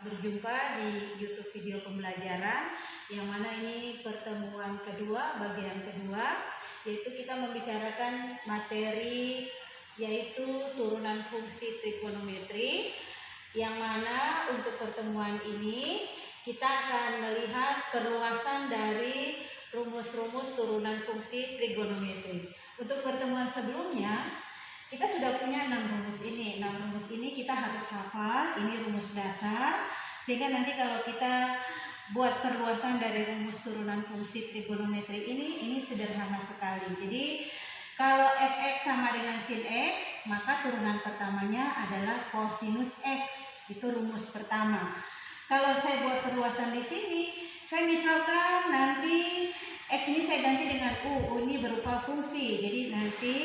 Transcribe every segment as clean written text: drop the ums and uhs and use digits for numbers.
Berjumpa di YouTube video pembelajaran yang mana ini pertemuan kedua, bagian kedua, yaitu kita membicarakan materi yaitu turunan fungsi trigonometri, yang mana untuk pertemuan ini kita akan melihat perluasan dari rumus-rumus turunan fungsi trigonometri. Untuk pertemuan sebelumnya kita sudah punya 6 rumus ini. 6 rumus ini kita harus hafal, ini rumus dasar, sehingga nanti kalau kita buat perluasan dari rumus turunan fungsi trigonometri ini sederhana sekali. Jadi kalau fx sama dengan sin x, maka turunan pertamanya adalah kosinus x. Itu rumus pertama. Kalau saya buat perluasan di sini, saya misalkan nanti x ini saya ganti dengan u ini berupa fungsi. Jadi nanti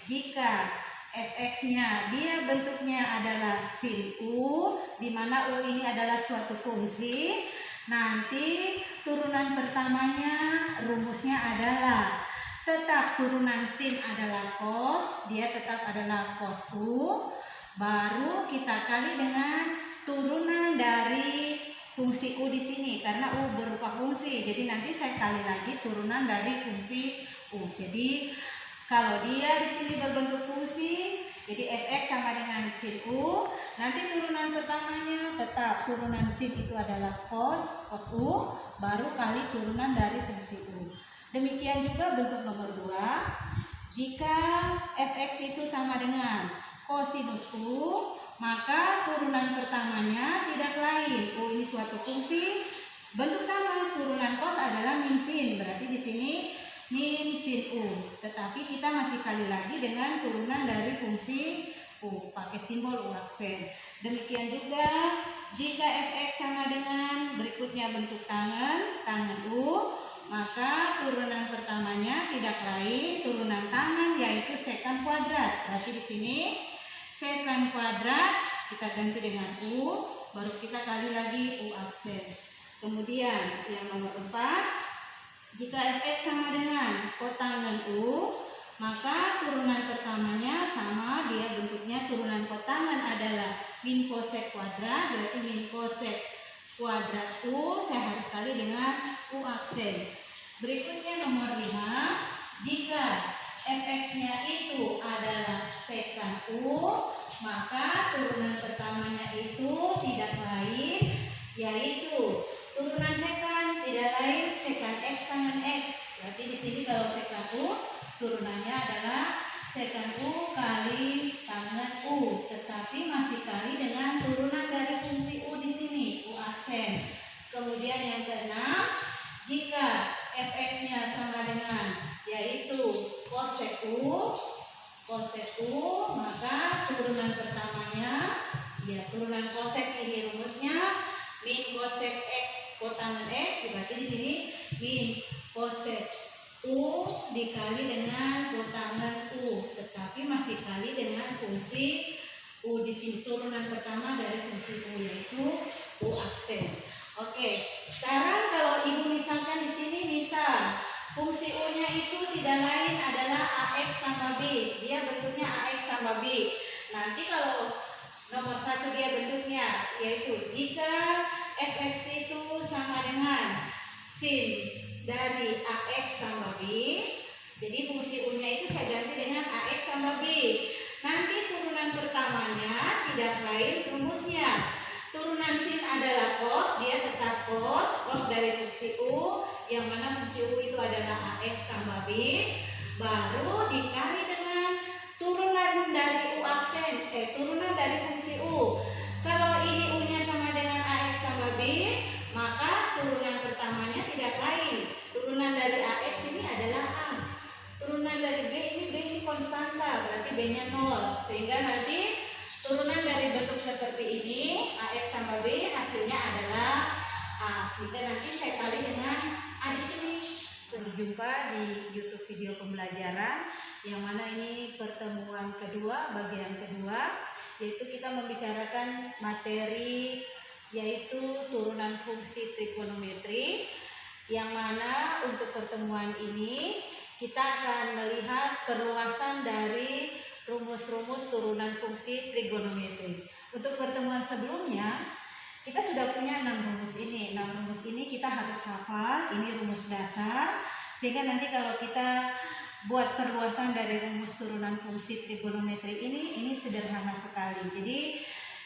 jika fx-nya dia bentuknya adalah sin u, di mana u ini adalah suatu fungsi, nanti turunan pertamanya rumusnya adalah tetap turunan sin adalah cos, dia tetap adalah cos u, baru kita kali dengan turunan dari fungsi u di sini, karena u berupa fungsi, jadi nanti saya kali lagi turunan dari fungsi u. Jadi kalau dia di sini berbentuk fungsi, jadi fx sama dengan sin u, nanti turunan pertamanya tetap turunan sin itu adalah cos u, baru kali turunan dari fungsi u. Demikian juga bentuk nomor 2, jika fx itu sama dengan kosinus u, maka turunan pertamanya tidak lain, u ini suatu fungsi, bentuk sama, turunan cos adalah min sin, berarti di sini min sin u, tetapi kita masih kali lagi dengan turunan dari fungsi u, pakai simbol u aksen. Demikian juga jika fx sama dengan berikutnya bentuk tangan u, maka turunan pertamanya tidak lain turunan tangan, yaitu sekant kuadrat. Berarti di sini sekant kuadrat kita ganti dengan u, baru kita kali lagi u aksen. Kemudian yang nomor 4, jika fx sama dengan kotangen u, maka turunan pertamanya sama, dia bentuknya turunan kotangen adalah min kosek kuadrat, berarti min kosek kuadrat u, saya harus kali dengan u aksen. Berikutnya nomor 5, jika fx-nya itu adalah sekant u, maka turunan pertamanya itu tidak lain, yaitu turunan sekant tidak lain sekant x tangen x. Berarti di sini kalau sekant u turunannya adalah sekant u kali tangen u, tetapi masih kali dengan turunan dari fungsi u di sini, u aksen. Kemudian yang keenam, jika fx-nya sama dengan yaitu kosek u, maka turunan pertamanya, ya turunan kosek ini rumusnya min kosek x kotangen x, berarti di sini min kosek u dikali dengan kotangen u, tetapi masih kali dengan fungsi u di sini, turunan pertama dari fungsi u yaitu u aksen. Oke, sekarang kalau ibu misalkan di sini misal fungsi u-nya itu tidak lain adalah ax tambah b, dia bentuknya ax tambah b. Nanti kalau nomor 1 dia bentuknya yaitu jika fx itu sama dengan sin dari ax tambah b, jadi fungsi u-nya itu saya ganti dengan ax tambah b. Nanti turunan pertamanya tidak lain rumusnya, turunan sin adalah cos, dia tetap cos dari fungsi u, yang mana fungsi u itu adalah ax tambah b, baru dikali dengan turunan dari u aksen, turunan dari fungsi u. Kalau ini u-nya sama dengan ax tambah b, maka turunan pertamanya tidak lain, turunan dari ax ini adalah a, turunan dari b ini konstanta, berarti b-nya 0, sehingga nanti turunan dari bentuk seperti ini ax tambah b hasilnya adalah a, sehingga nanti saya kali dengan a di sini. Berjumpa di YouTube video pembelajaran yang mana ini pertemuan kedua, bagian kedua, yaitu kita membicarakan materi yaitu turunan fungsi trigonometri, yang mana untuk pertemuan ini kita akan melihat perluasan dari rumus-rumus turunan fungsi trigonometri. Untuk pertemuan sebelumnya Kita sudah punya 6 rumus ini. 6 rumus ini kita harus hafal, ini rumus dasar. Sehingga nanti kalau kita buat perluasan dari rumus turunan fungsi trigonometri ini sederhana sekali. Jadi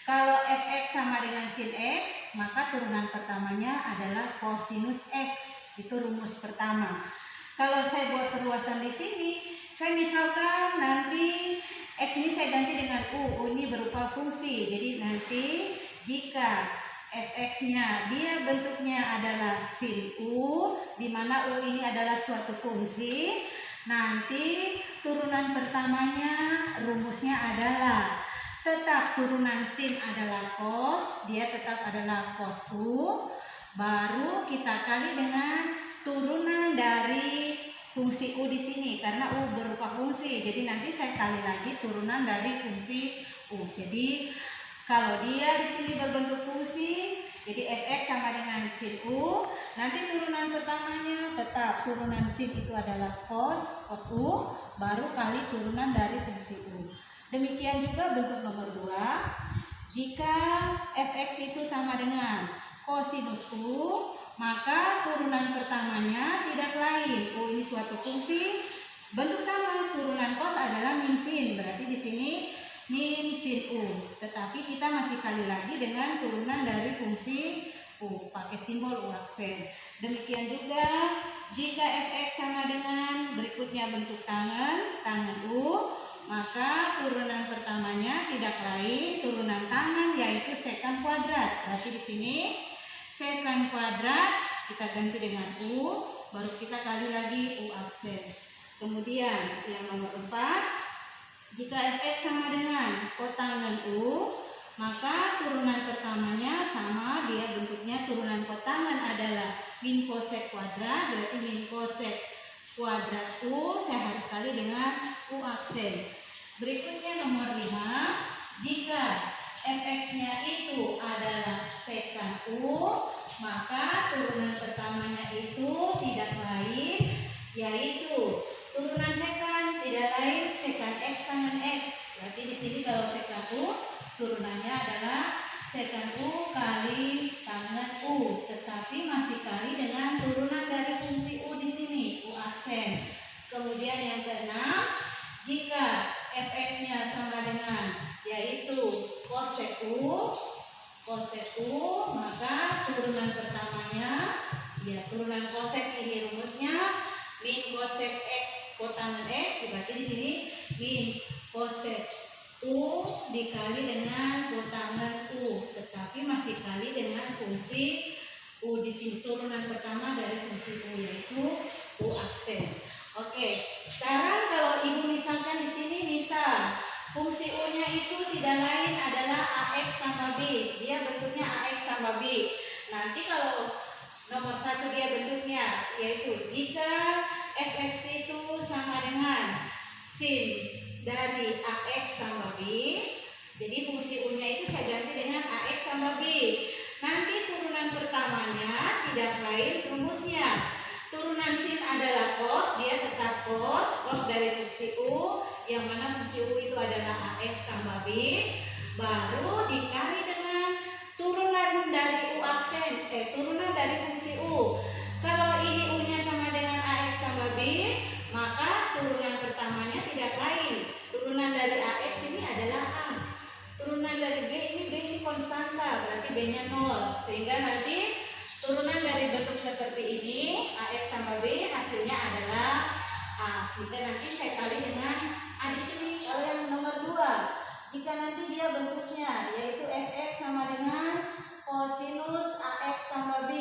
kalau fx sama dengan sin x, maka turunan pertamanya adalah cosinus x. Itu rumus pertama. Kalau saya buat perluasan di sini, saya misalkan nanti x ini saya ganti dengan u ini berupa fungsi. Jadi nanti jika fx-nya dia bentuknya adalah sin u, di mana u ini adalah suatu fungsi, nanti turunan pertamanya rumusnya adalah tetap turunan sin adalah cos, dia tetap adalah cos u, baru kita kali dengan turunan dari fungsi u di sini karena u berupa fungsi. Jadi nanti saya kali lagi turunan dari fungsi u. Jadi kalau dia di sini berbentuk fungsi, jadi fx sama dengan sin u. Nanti turunan pertamanya tetap turunan sin itu adalah cos u, baru kali turunan dari fungsi u. Demikian juga bentuk nomor 2. Jika fx itu sama dengan cosinus u, maka turunan pertamanya tidak lain. U ini suatu fungsi, bentuk sama, turunan cos adalah min sin. Berarti di sini min sin u, tetapi kita masih kali lagi dengan turunan dari fungsi u pakai simbol u aksen. Demikian juga jika fx sama dengan berikutnya bentuk tangan u, maka turunan pertamanya tidak lain turunan tangan yaitu sekant kuadrat. Berarti di sini sekant kuadrat kita ganti dengan u, baru kita kali lagi u aksen. Kemudian yang nomor 4, jika fx sama dengan kotangen u, maka turunan pertamanya sama, dia bentuknya turunan kotangen adalah min kosek kuadrat, berarti min kosek kuadrat u, saya harus kali dengan u aksen. Berikutnya nomor 5, jika fx-nya itu adalah sekant u, maka turunan pertamanya itu tidak lain yaitu turunan sekant, tidak lain sekant x tangen x. Berarti di sini kalau sekant u turunannya adalah sekant u kali tangen u, tetapi masih kali dengan turunan dari fungsi u di sini, u aksen. Kemudian yang keenam, jika fx-nya sama dengan yaitu cosec u, maka turunan pertamanya ya turunan cosec ini rumusnya min cosec x kotangen x, berarti di sini min cosec u dikali dengan kotangen u, tetapi masih kali dengan fungsi u di sini, turunan pertama dari fungsi u yaitu u aksen. Oke, sekarang kalau ibu misalkan di sini misal fungsi u-nya itu tidak lain adalah ax tambah b, dia bentuknya ax tambah b. Nanti kalau nomor 1 dia bentuknya yaitu jika fx itu sama dengan sin dari ax tambah b, jadi fungsi u-nya itu saya ganti dengan ax tambah b. Nanti turunan pertamanya tidak lain rumusnya turunan sin adalah cos, dia tetap cos dari fungsi u, yang mana fungsi u itu adalah ax tambah b, baru dikali dengan turunan dari u aksen, turunan dari fungsi u. Kalau ini u-nya sama dengan ax tambah b, maka turunan pertamanya tidak lain. Turunan dari ax ini adalah a. Turunan dari b ini konstanta, berarti b-nya 0. Sehingga nanti turunan dari bentuk seperti ini, ax tambah b, hasilnya adalah a. Sehingga nanti saya kali dengan a di sini. Kalau yang nomor 2, jika nanti dia bentuknya yaitu fx sama dengan cosinus ax tambah b,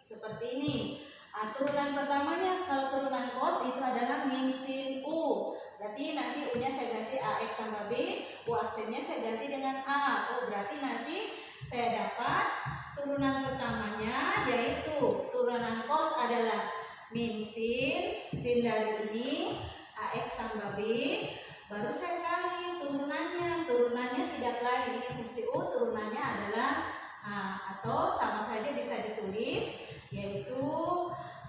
seperti ini. Turunan pertamanya kalau turunan cos itu adalah min sin u, berarti nanti u-nya saya ganti ax tambah b, u aksennya saya ganti dengan a. Berarti nanti saya dapat turunan pertamanya yaitu turunan cos adalah min sin dari ini ax tambah b, baru saya kali turunannya tidak lain, ini fungsi u, turunannya adalah a, atau sama saja bisa ditulis yaitu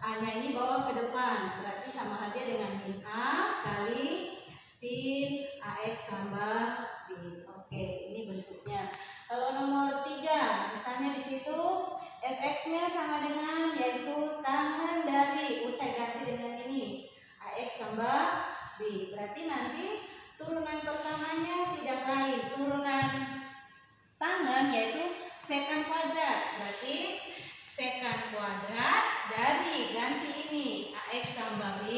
a-nya ini bawa ke depan, berarti sama saja dengan min a kali sin ax tambah b. Oke, ini bentuknya. Kalau nomor 3, misalnya di situ fx-nya sama dengan yaitu tangan dari, saya ganti dengan ini ax tambah b. Berarti nanti turunan pertamanya tidak lain, turunan tangan yaitu sekan kuadrat. Berarti sekan kuadrat dari ganti ini ax tambah b,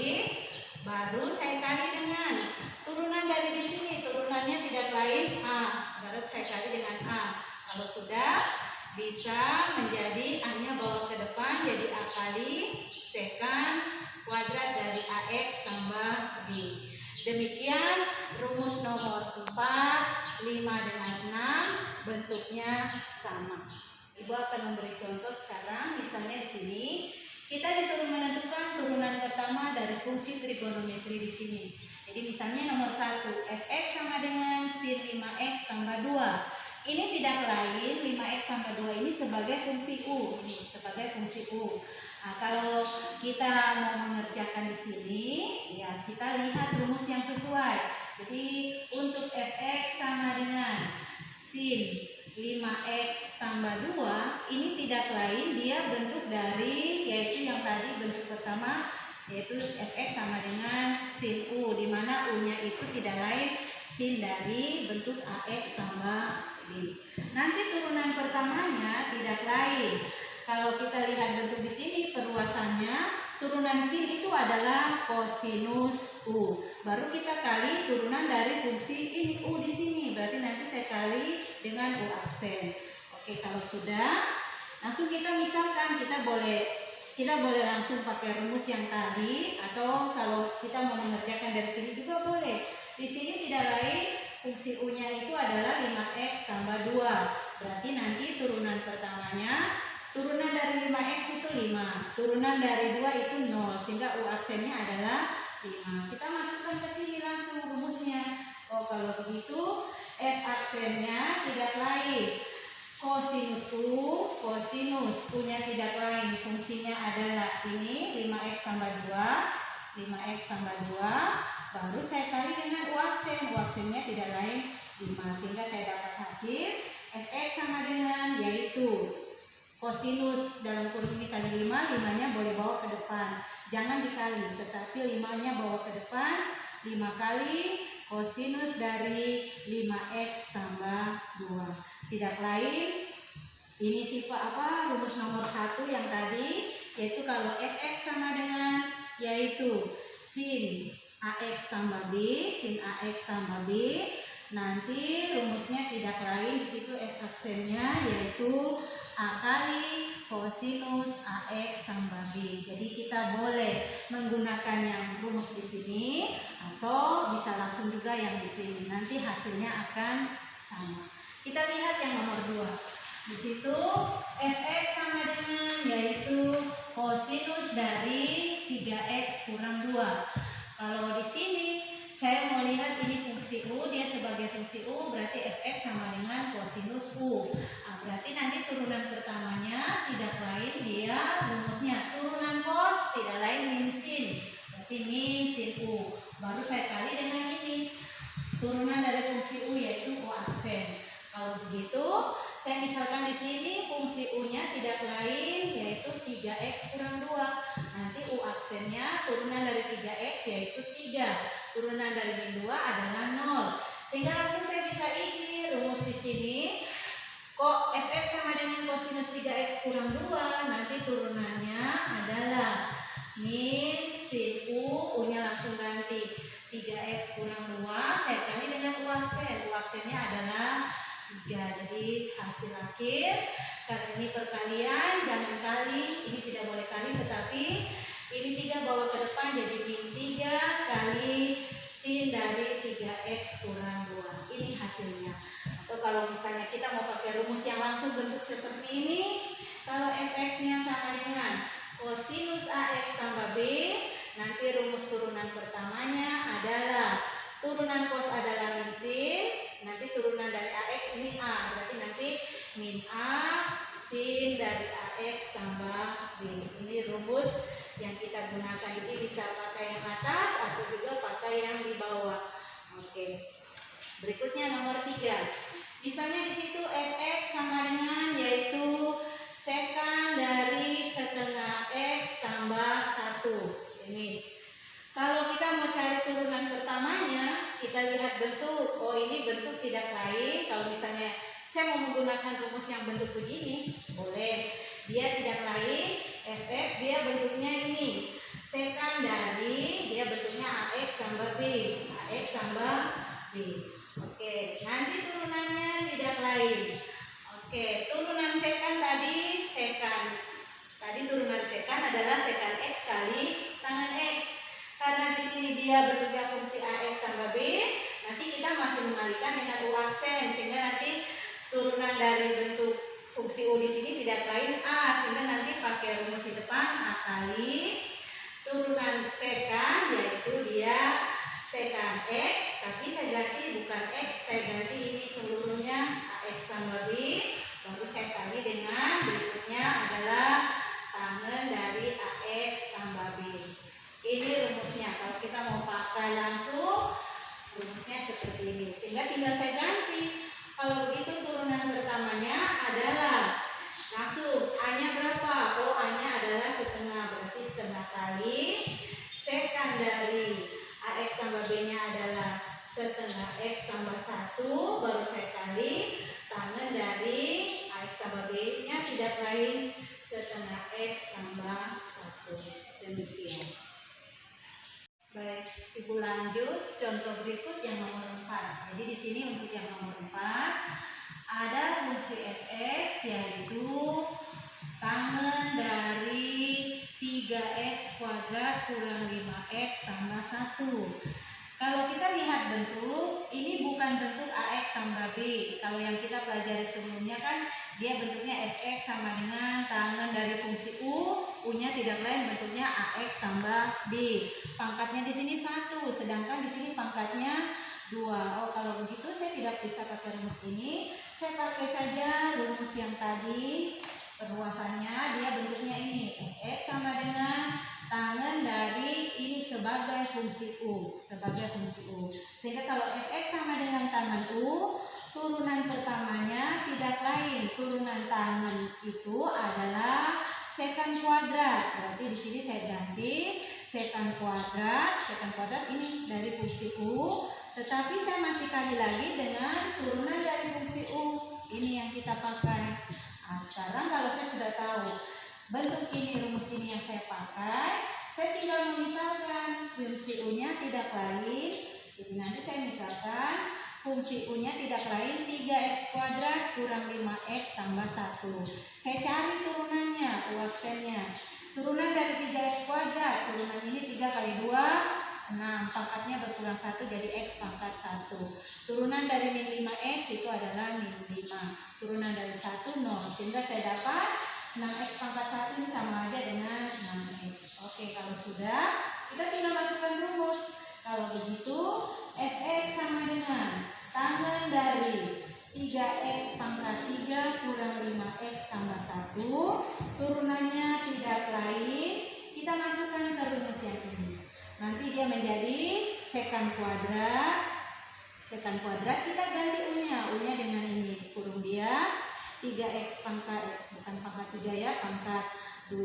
baru saya kali dengan turunan dari di sini, turunannya tidak lain a, baru saya kali dengan a. Kalau sudah bisa menjadi a-nya bawa ke depan jadi a kali sekan kuadrat dari ax tambah b. Demikian rumus nomor 4, 5 dengan 6 bentuknya sama. Ibu akan memberi contoh sekarang, misalnya di sini kita disuruh menentukan turunan pertama dari fungsi trigonometri di sini. Jadi misalnya nomor 1, fx sama dengan sin 5x tambah 2. Ini tidak lain 5x tambah 2 ini sebagai fungsi u, ini sebagai fungsi u. Nah, kalau kita mau mengerjakan di sini, ya kita lihat rumus yang sesuai. Jadi untuk fx sama dengan sin 5x tambah 2 ini tidak lain, dia bentuk dari yaitu yang tadi bentuk pertama yaitu fx sama dengan sin u, di mana u-nya itu tidak lain sin dari bentuk ax tambah b. Nanti turunan pertamanya tidak lain. Kalau kita lihat bentuk di sini perluasannya, turunan sin itu adalah kosinus u. Baru kita kali turunan dari fungsi ini u di sini. Berarti nanti saya kali dengan u aksen. Oke, kalau sudah, langsung kita misalkan kita boleh langsung pakai rumus yang tadi, atau kalau kita mau mengerjakan dari sini juga boleh. Di sini tidak lain fungsi u-nya itu adalah 5x tambah 2. Berarti nanti turunan pertamanya, turunan dari 5x itu 5, turunan dari 2 itu 0, sehingga u aksennya adalah 5. Kita masukkan ke sini langsung rumusnya. Oh, kalau begitu f aksennya tidak lain kosinus u, kosinus u-nya tidak lain, fungsinya adalah ini 5x tambah 2, 5x tambah 2, baru saya kali dengan u aksen, u aksennya tidak lain 5, sehingga saya dapat hasil fx sama dengan yaitu kosinus dalam kurung ini kali 5, 5-nya boleh bawa ke depan, jangan dikali, tetapi 5-nya bawa ke depan, 5 kali kosinus dari 5x tambah 2. Tidak lain, ini sifat rumus nomor 1 yang tadi, yaitu kalau fx sama dengan yaitu sin ax tambah b, sin ax tambah b, nanti rumusnya tidak lain, di situ f aksennya yaitu a kali kosinus ax tambah b. Jadi kita boleh menggunakan yang rumus di sini atau bisa langsung juga yang di sini. Nanti hasilnya akan sama. Kita lihat yang nomor 2. Di situ fx sama dengan yaitu kosinus dari 3x kurang 2. Kalau di sini saya mau lihat ini fungsi u, dia sebagai fungsi u, berarti fx sama dengan kosinus u. Nah, berarti nanti turunan pertamanya tidak lain, dia rumusnya turunan cos tidak lain min sin, berarti min sin u. Baru saya kali dengan ini turunan dari fungsi u yaitu u aksen. Kalau begitu, saya misalkan di sini fungsi u-nya tidak lain yaitu 3x kurang 2. Nanti u aksennya turunan dari 3x yaitu 3. Turunan dari min 2 adalah 0. Sehingga langsung saya bisa isi rumus di sini. Kok fx sama dengan kosinus 3x kurang 2, nanti turunannya adalah min sin u, u-nya langsung ganti 3x kurang 2, saya kali dengan u aksen. U aksennya adalah 3. Jadi hasil akhir, karena ini perkalian, jangan kali, ini tidak boleh kali, tetapi ini 3 bawa ke depan jadi min 3 kali sin dari 3x kurang 2. Ini hasilnya. Atau kalau misalnya kita mau pakai rumus yang langsung bentuk seperti ini, kalau fx-nya sama dengan kosinus ax tambah b, nanti rumus turunan pertamanya adalah turunan cos adalah min sin, nanti turunan dari ax ini a, berarti nanti min a sin dari ax tambah b. Ini rumus yang kita gunakan, ini bisa pakai yang atas atau juga pakai yang di bawah. Oke. Berikutnya nomor 3. Misalnya di situ fx sama dengan yaitu Sekan dari setengah X tambah 1. Ini. Kalau kita mau cari turunan pertamanya, kita lihat bentuk. Oh, ini bentuk tidak lain. Kalau misalnya saya mau menggunakan rumus yang bentuk begini, boleh. Dia tidak lain, fx dia bentuknya ini. Sekan dari, dia bentuknya ax tambah b. Ax tambah b. Oke, nanti turunannya tidak lain. Oke, turunan sekan tadi sekan. Tadi turunan sekan adalah sekan x kali tangan x. Karena di sini dia bentuknya fungsi ax tambah b, nanti kita masih mengalihkan dengan u aksen sehingga nanti turunan dari bentuk fungsi u di sini tidak lain a, sehingga nanti pakai rumus di depan a kali turunan sekan, yaitu dia sekan x, tapi saya ganti bukan x, saya ganti ini seluruhnya ax tambah b, baru saya kali dengan berikutnya adalah tangen dari ax tambah b. Ini rumusnya. Kalau kita mau pakai langsung, rumusnya seperti ini. Sehingga tinggal saya ganti. Kalau begitu turunan pertamanya adalah langsung A-nya berapa? Oh, A-nya adalah setengah, berarti setengah kali sekan dari AX tambah B-nya adalah setengah X tambah 1, baru saya kali tangen dari AX tambah B-nya tidak lain setengah X tambah 1. Demikian. Baik, Ibu lanjut contoh berikut yang nomor 4. Jadi di sini untuk yang nomor 4 ada fungsi fx yaitu tangen dari 3x kuadrat kurang 5x tambah 1. Kalau kita lihat bentuk, ini bukan bentuk ax tambah b. Kalau yang kita pelajari sebelumnya kan dia bentuknya fx sama dengan tangen dari fungsi u-nya tidak lain bentuknya ax tambah b. Pangkatnya di sini 1, sedangkan di sini pangkatnya 2. Oh, kalau begitu saya tidak bisa pakai rumus ini. Saya pakai saja rumus yang tadi. Perluasannya dia bentuknya ini fx sama dengan tangen dari ini sebagai fungsi u, sehingga kalau fx sama dengan tangen u, turunan pertamanya tidak lain, turunan tangen itu adalah sekan kuadrat. Berarti di sini saya ganti sekan kuadrat ini dari fungsi u, tetapi saya masih kali lagi dengan turunan dari fungsi u. Ini yang kita pakai. Nah, sekarang kalau saya sudah tahu bentuk ini, rumus ini yang saya pakai, saya tinggal memisahkan. Fungsi u-nya tidak lain, jadi nanti saya misalkan fungsi u-nya tidak lain 3x kuadrat kurang 5x tambah 1. Saya cari turunannya, u aksennya. Turunan dari 3x kuadrat, turunan ini 3 kali 2, 6, pangkatnya berkurang 1 jadi x pangkat 1. Turunan dari min 5x itu adalah min 5. Turunan dari 1, 0. Sehingga saya dapat 6x pangkat 1 ini sama aja dengan 6x. Oke, kalau sudah, kita tinggal masukkan rumus. Kalau begitu, fx sama dengan tangen dari 3x pangkat 3 kurang 5x tambah 1. Turunannya tidak lain, kita masukkan ke rumus yang ini. Nanti dia menjadi sekan kuadrat. Sekan kuadrat kita ganti u-nya. U-nya dengan ini, kurung dia 3x pangkat, bukan pangkat 3 ya, pangkat 2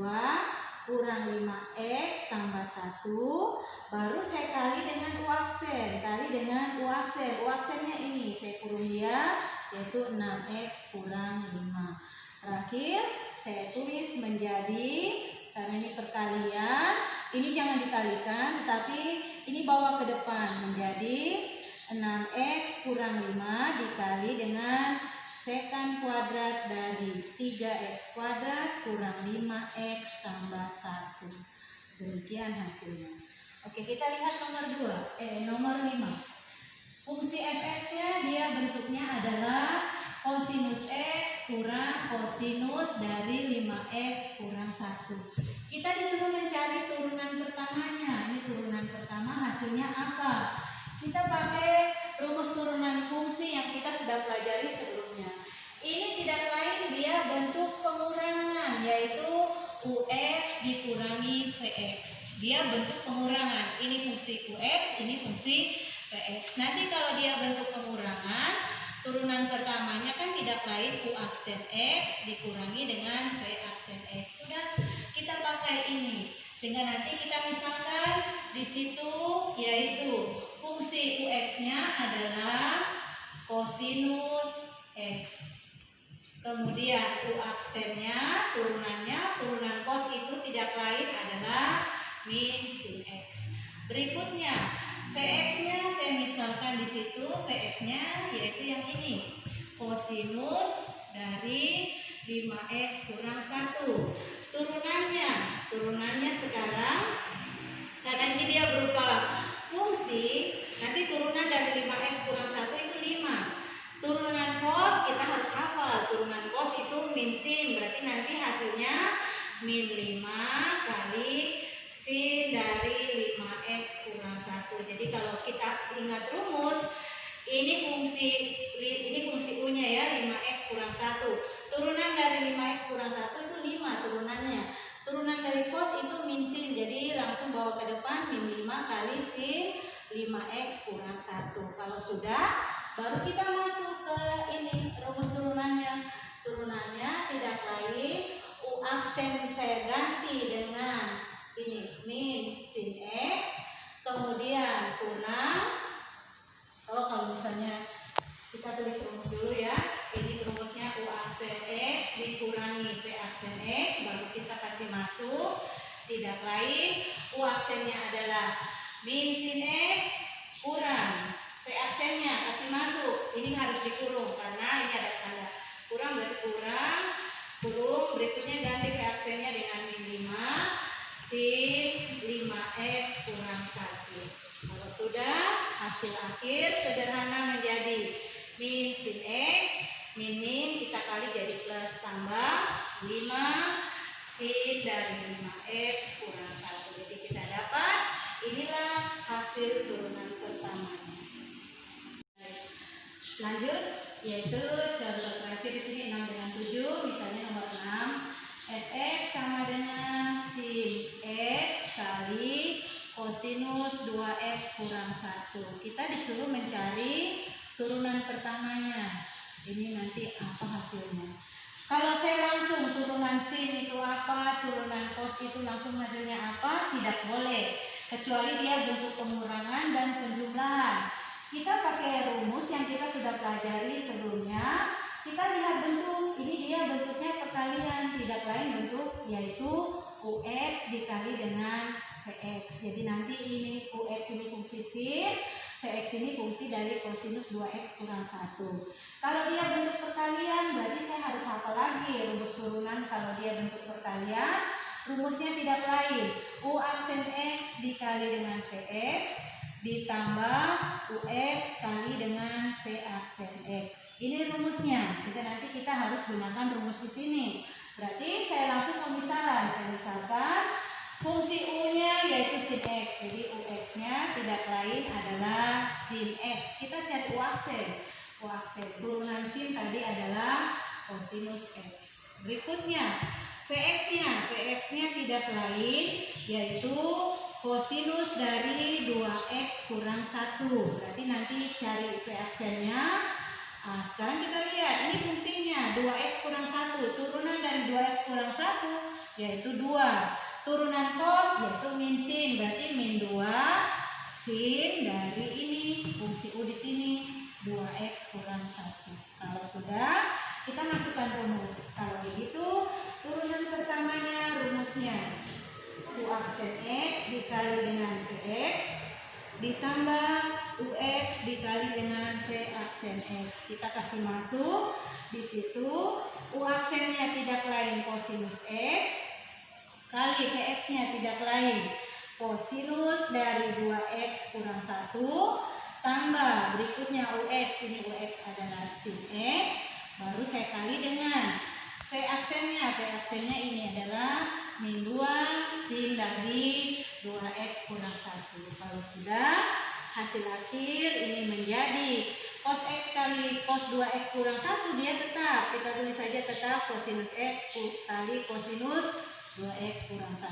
kurang 5x tambah 1. Baru saya kali dengan u aksen. U aksennya ini, saya kurung dia, yaitu 6x kurang 5. Terakhir, saya tulis menjadi, karena ini perkalian, ini jangan dikalikan, tetapi ini bawa ke depan menjadi 6x kurang 5 dikali dengan sekan kuadrat dari 3x kuadrat kurang 5x tambah 1. Demikian hasilnya. Oke, kita lihat nomor 5. Fungsi fx-nya dia bentuknya adalah kosinus x kurang kosinus dari 5x kurang 1. Kita disuruh mencari turunan pertamanya. Ini turunan pertama hasilnya apa? Kita pakai rumus turunan fungsi yang kita sudah pelajari sebelumnya. Ini tidak lain, dia bentuk pengurangan, yaitu ux dikurangi vx. Dia bentuk pengurangan. Ini fungsi ux, ini fungsi vx. Nanti kalau dia bentuk pengurangan, turunan pertamanya kan tidak tidak lain U aksen X dikurangi dengan V aksen X. Sudah, kita pakai ini. Sehingga nanti kita misalkan di situ yaitu fungsi UX-nya adalah kosinus X. Kemudian U aksennya, turunan cos itu tidak lain adalah min sin X. Berikutnya, Vx-nya saya misalkan di situ, Vx-nya yaitu yang ini. Kosinus dari 5X kurang 1. Turunannya sekarang karena ini dia berupa fungsi, nanti turunan dari 5X kurang 1 itu 5. Turunan cos kita harus hafal, turunan cos itu min sin, berarti nanti hasilnya min 5 kali sin dari 5X kurang 1. Jadi kalau kita ingat rumus, ini fungsi U-nya ya, 5X kurang 1. Turunan dari 5X kurang 1 itu 5 turunannya. Turunan dari cos itu min sin, jadi langsung bawa ke depan min 5 kali sin 5X kurang 1. Kalau sudah, baru kita masuk ke ini rumus turunannya. Turunannya tidak lain U aksen saya ganti dengan ini min sin X, kemudian kurang. Kalau misalnya kita tulis rumus dulu ya, ini rumusnya U aksen X dikurangi V aksen X, baru kita kasih masuk. Tidak lain U aksennya adalah min sin X kurang V aksennya kasih masuk. Ini harus dikurung karena ini ada tanda kurang, berarti kurung. Berikutnya ganti V aksennya dengan min 5 sin 5X kurang 1. Kalau sudah, hasil akhir sederhana menjadi min sin X, min kita kali jadi plus tambah 5 sin dari 5X kurang 1. Jadi kita dapat, inilah hasil turunan pertamanya. Lanjut, yaitu contoh terakhir di sini 6 dengan 7, misalnya nomor 6. Fx sama dengan sin X kali kosinus 2X kurang 1. Kita disuruh mencari turunan pertamanya. Ini nanti apa hasilnya. Kalau saya langsung turunan sin itu apa, turunan cos itu langsung hasilnya apa, tidak boleh. Kecuali dia bentuk pengurangan dan penjumlahan. Kita pakai rumus yang kita sudah pelajari sebelumnya. Kita lihat bentuk, ini dia bentuknya perkalian, tidak lain bentuk yaitu UX dikali dengan Vx. Jadi nanti ini UX ini fungsi sin, Vx ini fungsi dari kosinus 2X kurang 1. Kalau dia bentuk perkalian, berarti saya harus hafal lagi rumus turunan. Kalau dia bentuk perkalian, rumusnya tidak lain U aksen X dikali dengan Vx ditambah UX kali dengan V aksen X. Ini rumusnya. Sehingga nanti kita harus gunakan rumus di sini. Berarti saya langsung pemisahan. Saya misalkan fungsi U-nya yaitu sin X. Jadi UX-nya tidak lain adalah sin X. Kita cari U aksen. U aksen turunan sin tadi adalah kosinus X. Berikutnya Vx-nya. Vx-nya tidak lain yaitu kosinus dari 2X kurang 1. Berarti nanti cari V aksennya. Nah, sekarang kita lihat ini fungsinya 2X kurang 1. Turunan dari 2X kurang 1 yaitu 2. Turunan cos yaitu min sin. Berarti min 2 sin dari ini fungsi U di sini 2X kurang 1. Kalau sudah, kita masukkan rumus. Kalau begitu, turunan pertamanya rumusnya U aksen X dikali dengan Vx ditambah UX dikali dengan V aksen X. Kita kasih masuk di situ. U aksennya tidak lain kosinus X kali Vx-nya tidak lain kosinus dari 2X kurang 1 tambah berikutnya UX. Ini UX adalah sin X, baru saya kali dengan V aksennya. V aksennya ini adalah min 2 sin dari 2X kurang 1. Kalau sudah, hasil akhir ini menjadi cos X kali cos 2X kurang 1, dia tetap. Kita tulis saja tetap kosinus X kali kosinus 2X kurang 1.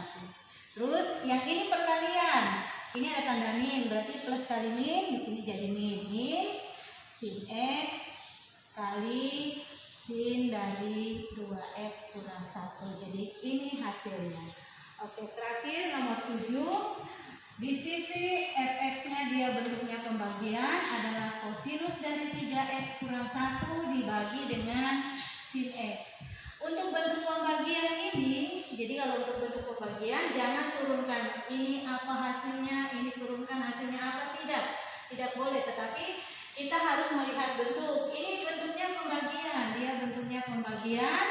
Terus yang ini perkalian. Ini ada tanda min, berarti plus kali min, di sini jadi min. Min sin X kali sin dari 2x kurang 1. Jadi ini hasilnya. Oke, terakhir nomor 7. Di sini fx-nya dia bentuknya pembagian adalah kosinus dari 3x kurang 1 dibagi dengan sin x. Untuk bentuk pembagian ini, jadi kalau untuk bentuk pembagian jangan turunkan ini apa hasilnya, ini turunkan hasilnya apa, tidak boleh, tetapi kita harus melihat bentuk. Ini bentuknya pembagian, dia bentuknya pembagian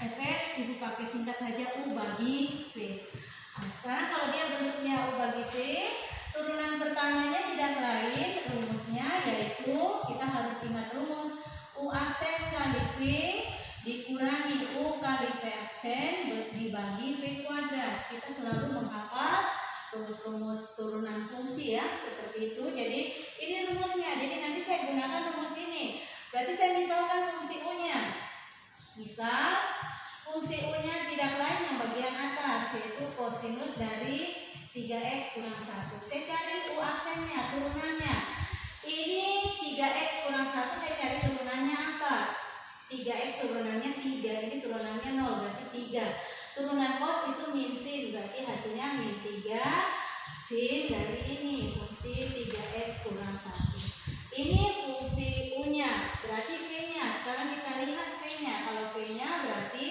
fx, ibu pakai singkat saja u bagi v. Nah, sekarang kalau dia bentuknya u bagi v, turunan pertamanya tidak lain rumusnya, yaitu kita harus ingat rumus u aksen kali v dikurangi u kali v aksen dibagi v kuadrat. Kita selalu menghafal rumus-rumus turunan fungsi ya, seperti itu. Jadi ini rumusnya, jadi nanti saya gunakan rumus ini. Berarti saya misalkan fungsi u-nya, misal fungsi u-nya tidak lain yang bagian atas, yaitu kosinus dari 3x kurang 1. Saya cari u aksennya, turunannya. Ini 3x kurang 1, saya cari turunannya apa? 3x turunannya 3, ini turunannya 0, berarti 3. Turunan cos itu min sin, berarti hasilnya min 3 sin dari ini, fungsi 3x kurang 1. Ini fungsi u-nya, berarti v-nya. Sekarang kita lihat v-nya. Kalau v-nya berarti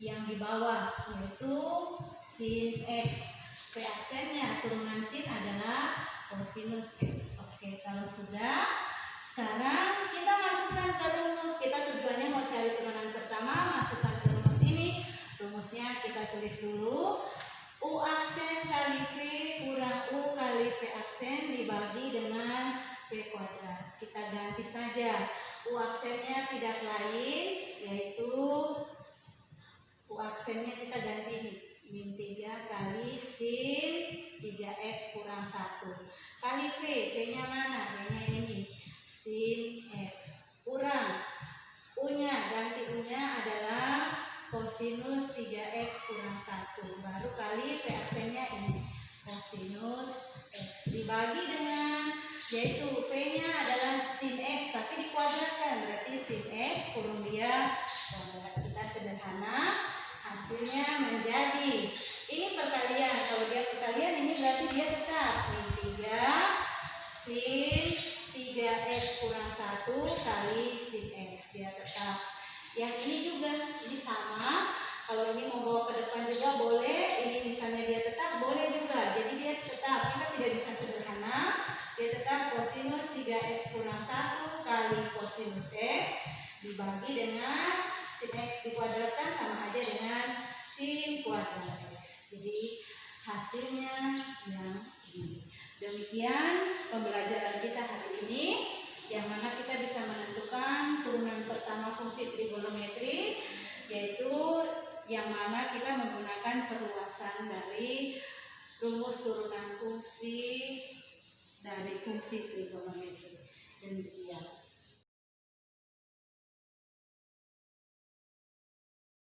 yang di bawah, yaitu sin x. V aksennya turunan sin adalah kosinus x. Oke, kalau sudah, sekarang kita masukkan ke rumus. Kita tujuannya mau cari turunan pertama, masukkan ke rumus ini. Rumusnya kita tulis dulu. U aksen kali V kurang U kali V aksen dibagi dengan V kuadrat. Kita ganti saja. U aksennya tidak lain, yaitu U aksennya kita ganti ini. Min 3 kali sin 3x kurang 1. Kali V. V-nya mana? V-nya ini. Sin x. Kurang. U-nya, ganti U-nya adalah kosinus 3x kurang 1. Baru kali V aksennya ini. Kosinus x. Dibagi dengan, yaitu V-nya adalah sin x, tapi dikuadratkan. Berarti sin x kurung dia kuadrat. Kita sederhana. Hasilnya menjadi, ini perkalian. Kalau dia perkalian, ini berarti dia tetap min 3 sin 3x kurang 1 kali sin x. Dia tetap. Yang ini juga, ini sama. Kalau ini mau bawa ke depan juga boleh. Ini misalnya dia tetap, boleh juga. Jadi dia tetap, kita tidak bisa sederhana. Dia tetap kosinus 3x kurang 1 kali kosinus x dibagi dengan sin x dikuadratkan sama aja dengan sin kuadrat x. Jadi hasilnya yang ini. Demikian pembelajaran kita hari ini, yang mana kita bisa menentukan turunan pertama fungsi trigonometri, yaitu yang mana kita menggunakan perluasan dari rumus turunan fungsi dari fungsi trigonometri. Demikian.